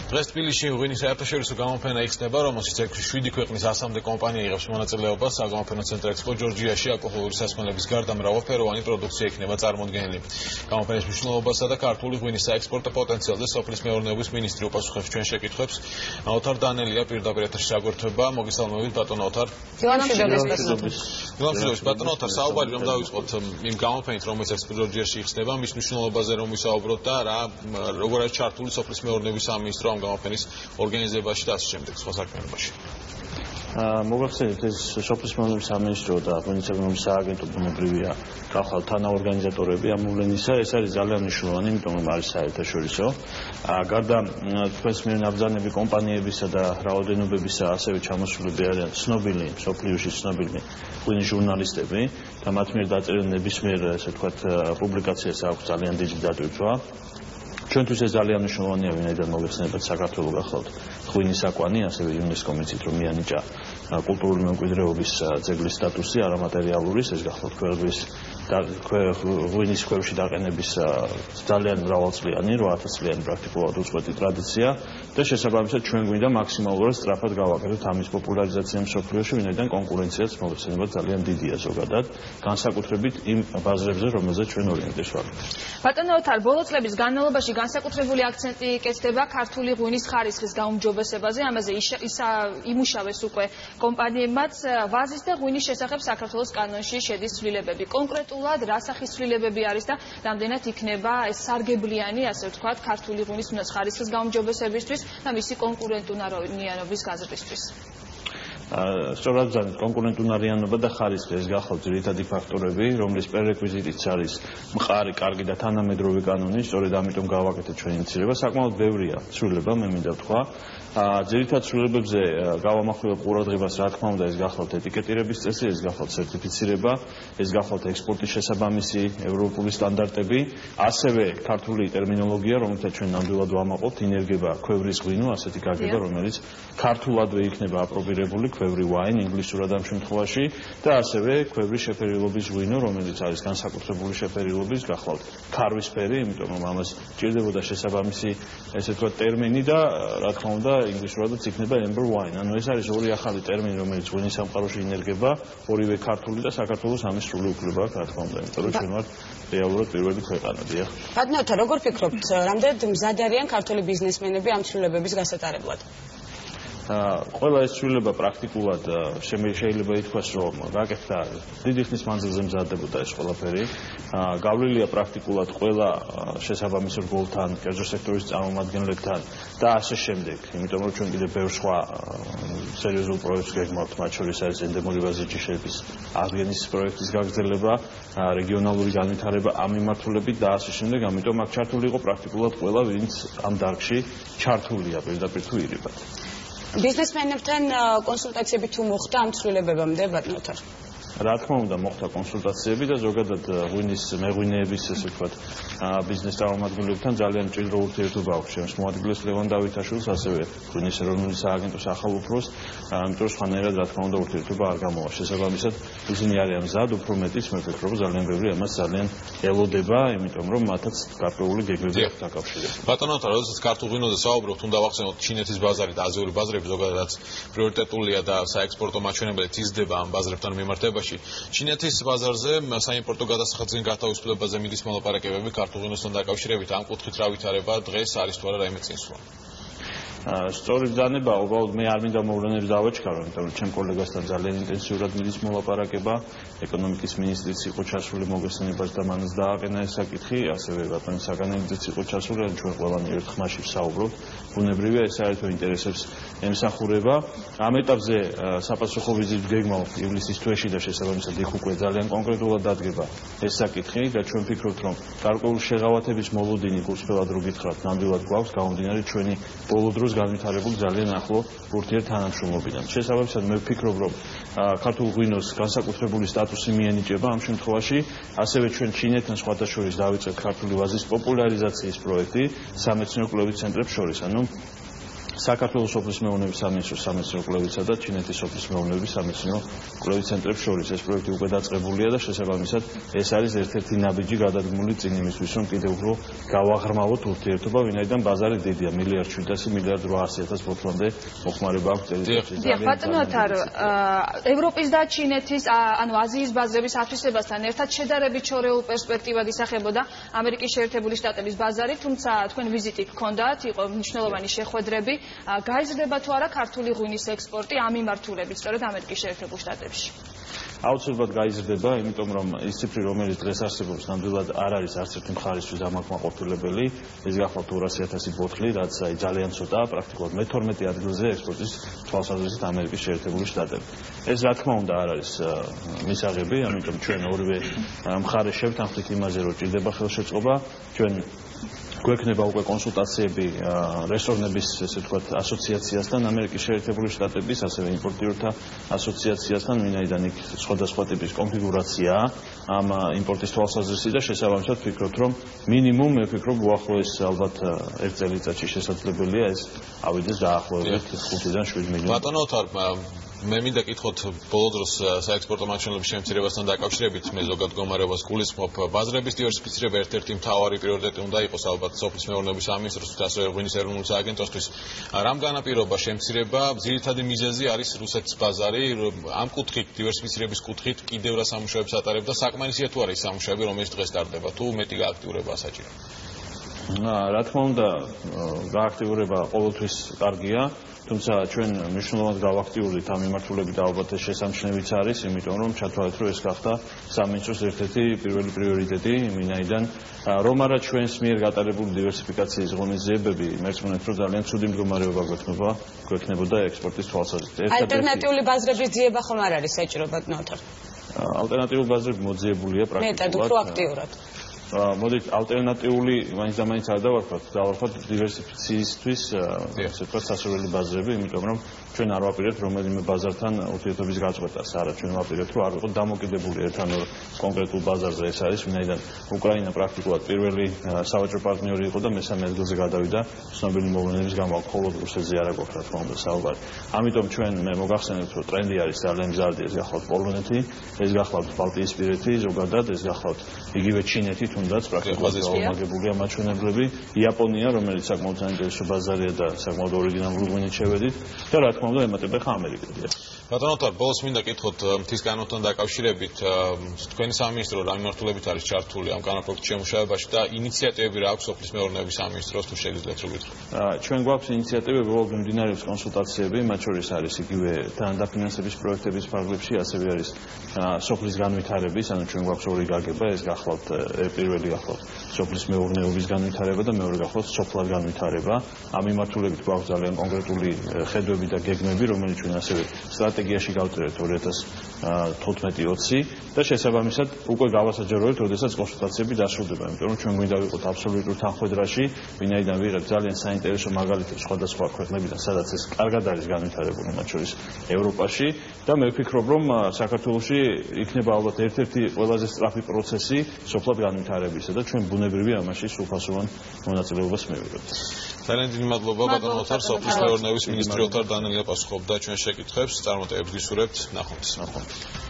დღეს თბილისში ღვინის საერთაშორისო გამოფენა იხსნება, რომელშიც 7 ქვეყნის 100-მდე კომპანია იღებს მონაწილეობას. საგამოფენო ცენტრ ექსპო ჯორჯიაში ალკოჰოლური სასმელების გარდა მრავალფეროვანი პროდუქცია იქნება წარმოდგენილი. გამოფენის მნიშვნელობასა და ქართული ღვინის საექსპორტო პოტენციალზე სოფლის მეურნეობის მინისტრი უპასუხებს ჩვენ შეკითხვებს. ოთარ დანელია პირდაპირ ეთერში ჩაგვერთვება. მოგესალმებით ბატონო ოთარ. ბატონო ოთარ, საუბარი რომ დავიწყოთ იმ გამოფენით, რომელიც ექსპო ჯორჯიაში იხსნება, მის მნიშვნელობაზე რომ ვისაუბროთ და როგორ არის ჩართული სოფლის მეურნეობის სამინისტრო ამ გამოფენის ორგანიზებაში და ასე შემდეგ სხვა საქმიანობაში. მოგახსენებთ, ეს სოფლის მეურნეობის სამინისტრო და ღვინის ეკონომიკის სააგენტო ბუნებრივია გახვალ თანაორგანიზატორები ამ მოვლენისა. ეს არის ძალიან მნიშვნელოვანი, იმიტომ რომ არის საერთაშორისო. გარდა თქვენს მიერ ნაბრძანები კომპანიებისა და რაოდენობებისა, ასევე ჩამოსულები არიან ცნობილი, მსოფლიოში ცნობილი ღვინის ჟურნალისტები და მათ მიერ დაწერილი ნებისმიერ, ესე ვთქვათ, პუბლიკაციას აქვს ძალიან დიდი დატვირთვა. ჩვენთვის ეს ძალიან მნიშვნელოვანია, ვინაიდან მოგეხსენებათ საქართველოს გახლავთ ღვინის აკვანი, ასევე იუნესკომ იცით რომ მიანიჭა კულტურული მემკვიდრეობის ძეგლის სტატუსი, არამატერიალურის, ეს გახლავთ ღვინის ქვევრში დაყენების ძალიან მრავალწლიანი, 8000 წლიანი პრაქტიკულად უწყვეტი ტრადიცია და შესაბამისად ჩვენ გვინდა მაქსიმალურად სწრაფად გავაკეთოთ ამის პოპულარიზაცია მსოფლიოში, ვინაიდან კონკურენციაც მოგეხსენებათ ძალიან დიდია ზოგადად, განსაკუთრებით იმ ბაზრებზე, რომელზეც ჩვენ ორიენტირს ვართ. ბატონო ოთარ, ბოლო წლების განმავლობაში განსაკუთრებული აქცენტი კეთდება ქართული ღვინის ხარისხის გაუმჯობესებაზე, ამაზე იმუშავეს უკვე კომპანიებმაც. ვაზის და ღვინის შესახებ საქართველოს კანონში შედის ცვლილებები. კონკრეტულად რა სახის ცვლილებები არის და რამდენად იქნება ეს სარგებლიანი, ასე ვთქვათ, ქართული ღვინის ხარისხის გაუმჯობესებისთვის და მისი კონკურენტუნარიანობის გაზრდისთვის. სწორად ზანით კონკურენტუნარიანობა და ხარისხი ეს გახლავთ ძირითადი ფაქტორები, რომლის პრერეკვიზიტიც არის მყარი, კარგი და თანამედროვე კანონი, სწორედ ამიტომ გავაკეთეთ ჩვენ ინიციატივა. საკმაოდ ბევრია ცვლილება, მე მინდა ვთქვა. ძირითად ცვლილებებზე გავამახვილებ ყურადღებას, რა თქმა უნდა, ეს გახლავთ ეტიკეტირების წესი, ეს გახლავთ სერტიფიცირება, ეს გახლავთ ექსპორტის შესაბამისი ევროპული სტანდარტები, ასევე ქართული ტერმინოლოგია, რომელსაც ჩვენ ნამდვილად ვამაყობთ, ინერგება ქვევრის ღვინო, ასეთი გაგება, რომელიც ქართულადვე იქნება აპრობირებული, ქვევრი ვაინ, ინგლისურად ამ შემთხვევაში და ასევე ქვევრის შეფერილობის ღვინო, რომელიც არის განსაკუთრებული შეფერილობის, გახლავთ ქარვისფერი, იმიტომ რომ ამას ჭირდებოდა შესაბამისი, ესე ვთქვათ, ტერმინი და რა თქმა უნდა ინგლისურადაც იქნება amber wine. ანუ ეს არის ორი ახალი ტერმინი, რომელიც ღვინის სამყაროში ინერგება, ორივე ქართული და საქართველოს ამის სრული უფლება აქვს, რა თქმა უნდა, იმიტომ რომ ჩვენ ვართ რეალურად პირველი ქვეყანა, დიახ. ბატონო ოთარ, როგორ ფიქრობთ, რამდენად მზად არიან ქართული ბიზნესმენები ამ ცვლილებების გასატარებლად? ყველა ეს ცვლილება პრაქტიკულად შეიძლება ითქვას, რომ გაკეთდა დიდი ხნის მანძილზე მზადდებოდა ეს ყველაფერი. გავლილია პრაქტიკულად ყველა შესაბამის რგოლთან, კერძო სექტორის წარმომადგენლებთან და ასე შემდეგ. იმიტომ რომ ჩვენ კიდევ ბევრ სხვა სერიოზულ პროექტს გეგმავთ, მათ შორის არის ენდემური ვაზის ჯიშების აღდგენის პროექტის გაგრძელება, რეგიონალური განვითარება ამ მიმართულებით და ასე შემდეგ. ამიტომ აქ ჩართული იყო პრაქტიკულად ყველა, ვინც ამ დარგში ჩართულია პირდაპირ თუ ირიბად. ბიზნესმენებთან კონსულტაციები თუ მოხდა ამ ცვლილებებამდე, ბატონო ოთარ? რა თქმა უნდა მოხდა კონსულტაციები და ზოგადად ღვინის მეღვინეების, ესე ვთქვათ, ბიზნეს წარმომადგენლებთან ძალიან მჭიდრო ურთიერთობა აქვს ჩემს მოადგილეს ლევან დავითაშვილს, ასევე ღვინის ეროვნული სააგენტოს ახალ უფროს, ამიტომ სხვანაირად რა თქმა უნდა ურთიერთობა არ გამოვა. შესაბამისად, ისინი არიან მზად, უფრო მეტიც მე ვფიქრობ, ძალიან ბევრი ამას ძალიან ელოდება, იმიტომ რომ მათაც გარკვეული გეგმები აქვს დაკავშირებული. ბატონო ოთარ, როდესაც ქართულ ღვინოზე საუბრობთ, უნდა ვახსენოთ ჩინეთის ბაზარი და აზიური ბაზრები ზოგადად პრიორიტეტულია და საექსპორტო მაჩვენებლად იზრდება ამ ბაზრებთან მიმართებაში. ჩინეთის ბაზარზე საიმპორტო გადასახადისგან გათავისუფლებაზე მიდის მოლაპარაკებები ქართულ ღვინოსთან დაკავშირებით. ამ კუთხით რა ვითარება დღეს არის თუ არა რაიმე წინსვლა? სწორი ბრძანება, უბრალოდ მე არ მინდა მოვლენებს დავაჩქარო, იმიტომ რომ ჩემ კოლეგასთან ძალიან ინტენსიურად მიდის მოლაპარაკება. ეკონომიკის მინისტრიც იყო ჩასული მოგესალმებას და მანაც დააყენა ეს საკითხი, ასევე ბატონი საგანელიძეც იყო ჩასული, ან ჩვენ ყველანი ერთ ხმაში ვსაუბრობთ. ბუნებრივია ეს საერთო ინტერესებს ემსახურება. ამ ეტაპზე საპასუხო ვიზიტი გეგმავთ ივლისის თვეში და შესაბამისად იქ უკვე ძალიან კონკრეტულად დადგება ეს საკითხი და ჩვენ ვფიქრობთ, რომ გარკვეული შეღავათების მოლოდინი გულწრფელად რო გითხრათ, ნამდვილად გვაქვს გამომდინარე ჩვენი ბოლო დროს განვითარებული ძალიან ახლო ურთიერთთანამშრომლობიდან. შესაბამისად მე ვფიქრობ, რომ ქართულ ღვინოს განსაკუთრებული სტატუსი მიენიჭება ამ შემთხვევაში, ასევე ჩვენ ჩინეთთან სხვათა შორის დავიწყეთ ქართული ვაზის პოპულარიზაციის პროექტი სამეცნიერო კვლევითი ცენტრებს შორის. ანუ საქართველოს სოფლის მეურნეობის სამინისტროს სამეცნიერო კვლევისა და ჩინეთის სოფლის მეურნეობის სამეცნიერო კვლევის ცენტრებს შორის ეს პროექტი უკვე დაწყებულია და შესაბამისად ეს არის ერთ-ერთი ნაბიჯი გადადგმული წინ იმისთვის, რომ კიდევ უფრო გავაღრმავოთ ურთიერთობა, ვინაიდან ბაზარი დიდია, 1.700-1.800 ბოთლამდე მოხმარება აქვს წელიწადში. ბატონო თარო, ევროპის და ჩინეთის, ანუ აზიის ბაზრების ათვისებასთან ერთად შედარებით შორეულ პერსპექტივად ისახებოდა ამერიკის შეერთებული შტატების ბაზარი, თუმცა თქვენ ვიზიტი გქონდათ, იყო მნიშვნელოვანი შეხვედრები. გაიზრდება თუ არა ქართული ღვინის ექსპორტი ამ მიმართულებით, სწორედ ამერიკის შეერთებულ შტატებში? აუცილებლად გაიზრდება, იმიტომ რომ ის ციფრი, რომელიც დღეს არსებობს, ნამდვილად არ არის არც ერთი მხარისთვის ამაკმაყოფილებელი. ეს გახლავთ 200,000 ბოთლი, რაც ძალიან ცოტაა, პრაქტიკულად მე-12 ადგილზე ექსპორტის თვალსაზრისით ამერიკის შეერთებული შტატები. ეს რა თქმა უნდა არ არის მისაღები, ამიტომ ჩვენ ორივე მხარე შევთანხმდით იმაზე, რომ ჭირდება ხელშეწყობა, ჩვენ გვექნება უკვე კონსულტაციები რესტორნების, ესე ვთქვათ, ასოციაციასთან, ამერიკის შეერთებული შტატების, ასევე იმპორტიორთა ასოციაციასთან, ვინაიდან იქ სხვადასხვა ტიპის კონფიგურაციაა ამ იმპორტის თვალსაზრისით და შესაბამისად ვფიქრობთ, რომ მინიმუმ მე ვფიქრობ უახლოეს ალბათ ერთ წელიწადში შესაძლებელია ეს ავიდეს დაახლოებით 5-დან 7 მილიონი. ბატონო თარ, მე მინდა კითხოთ ბოლო დროს საექსპორტო მაჩვენებლების შემცირებასთან დაკავშირებით მე ზოგად მდგომარეობას გულისხმობ ბაზრების დივერსიფიცირება ერთ-ერთი მთავარი პრიორიტეტი უნდა იყოს ალბათ სოფლის მეურნეობის სამინისტროსთვის ასევე ღვინის ეროვნული სააგენტოსთვის რამ განაპირობა შემცირება ძირითადი მიზეზი არის რუსეთის ბაზარი ამ კუთხით დივერსიფიცირების კუთხით კიდევ რა სამუშაოებს ატარებდა საკმარისია თუ არა ის სამუშაოები რომელიც დღეს ტარდება თუ მეტი გააქტიურებაა საჭირო რა თქმა უნდა გააქტიურება ყოველთვის კარგია თუმცა ჩვენ მნიშვნელოვნად გავაქტიურდით ამ მიმართულებით და ალბათ ეს შესამჩნევიც არის, იმიტომ რომ ჩათვალეთ, რომ ეს გახდა სამინისტროს ერთ-ერთი პირველი პრიორიტეტი, ვინაიდან რომ არა ჩვენს მიერ გატარებული დივერსიფიკაციის ღონისძიებები, მერწმუნეთ, რომ ძალიან ცუდი მდგომარეობა გვექნებოდა ექსპორტის თვალსაზრისით. ალტერნატიული ბაზრების ძიება ხომ არ არის საჭირო ბატონო თარ? ალტერნატიული ბაზრები მოძიებულია პრაქტიკულად. მეტად უფრო აქტიურად. მოდით ალტერნატიული მაინც და მაინც არ დავარქვათ დივერსიფიკაციისთვის ასე ვთქვათ სასურველი ბაზრები, იმიტომ რომ ჩვენ არ ვაპირებთ რომელიმე ბაზართან ურთიერთობის გაწყვეტას, არა ჩვენ ვაპირებთ რომ არ ვიყოთ დამოკიდებული ერთთან კონკრეტულ ბაზარზე ეს არის, ვინაიდან უკრაინა პრაქტიკულად პირველი სავაჭრო პარტნიორი იყო და მესამე ადგილზე გადავიდა ცნობილი მოვლენების გამო, მხოლოდ რუსეთზე არ აქვს რა თქმა უნდა საუბარი. ამიტომ ჩვენ მე მოგახსენებთ რომ ტრენდი არის ძალიან მზარდი, ეს გახლავთ პოლონეთი, ეს გახლავთ ბალტიისპირეთი, ზოგადად ეს გახლავთ იგივე ჩინეთი თუნდაც პრაქტიკულად გაუმაგებულია მაჩვენებლები, იაპონია, რომელიც საკმაოდ საინტერესო ბაზარია და საკმაოდ ორიგინალური ღვინით შევედით და რა თქმა უნდა ემატება ხა ამერიკაზე. ბატონო თარ, ბოლოს მინდა კითხოთ მთის კანონთან დაკავშირებით, თქვენი სამინისტრო რა მიმართულებით არის ჩართული ამ კანონპროექტის შემუშავებაში და ინიციატივები რა აქვს სოფლის მეურნეობის სამინისტროს თუ შეგიძლიათ რომ გითხრათ. ჩვენ გვაქვს ინიციატივები, ბოლოს მიმდინარეობს კონსულტაციები, მათ შორის არის იგივე დაფინანსების პროექტების ფარგლებში, ასევე არის სოფლის განვითარების, ანუ ჩვენ გვაქვს ორი გაგება, ეს გახლავთ პირველი გახლავთ სოფლის მეურნეობის განვითარება და მეორე გახლავთ სოფლად განვითარება. ამ მიმართულებით გვაქვს ძალიან კონკრეტული ხედვები და გეგმები, რომელიც ჩვენ ასევე სტრატეგიაში გავწერეთ 2015-20 და შესაბამისად უკვე გავასაჯაროებთ, როდესაც კონსულტაციები დასრულდება, იმიტომ რომ ჩვენ გვინდა ვიყოთ აბსოლუტურ თანხმედრაში, ვინაიდან ვიღებთ ძალიან საინტერესო მაგალითებს სხვადასხვა ქვეყნებიდან, სადაც ეს კარგად არის განვითარებული, მათ შორის ევროპაში და მე ვფიქრობ, რომ საქართველოში იქნება ალბათ ერთ-ერთი ყველაზე სწრაფი პროცესი სოფლად განვითარებისა და ჩვენ ბუნებრივი ამაში სრულფასოვან მონაწილეობას მივიღებთ. ძალიან დიდი მადლობა ბატონო თარ, სოფლის მეურნეობის მინისტრი ოთარ დანელია პასუხობდა ჩვენ შეკითხვებს, წარმატებებს გისურვებთ, ნახვამდის.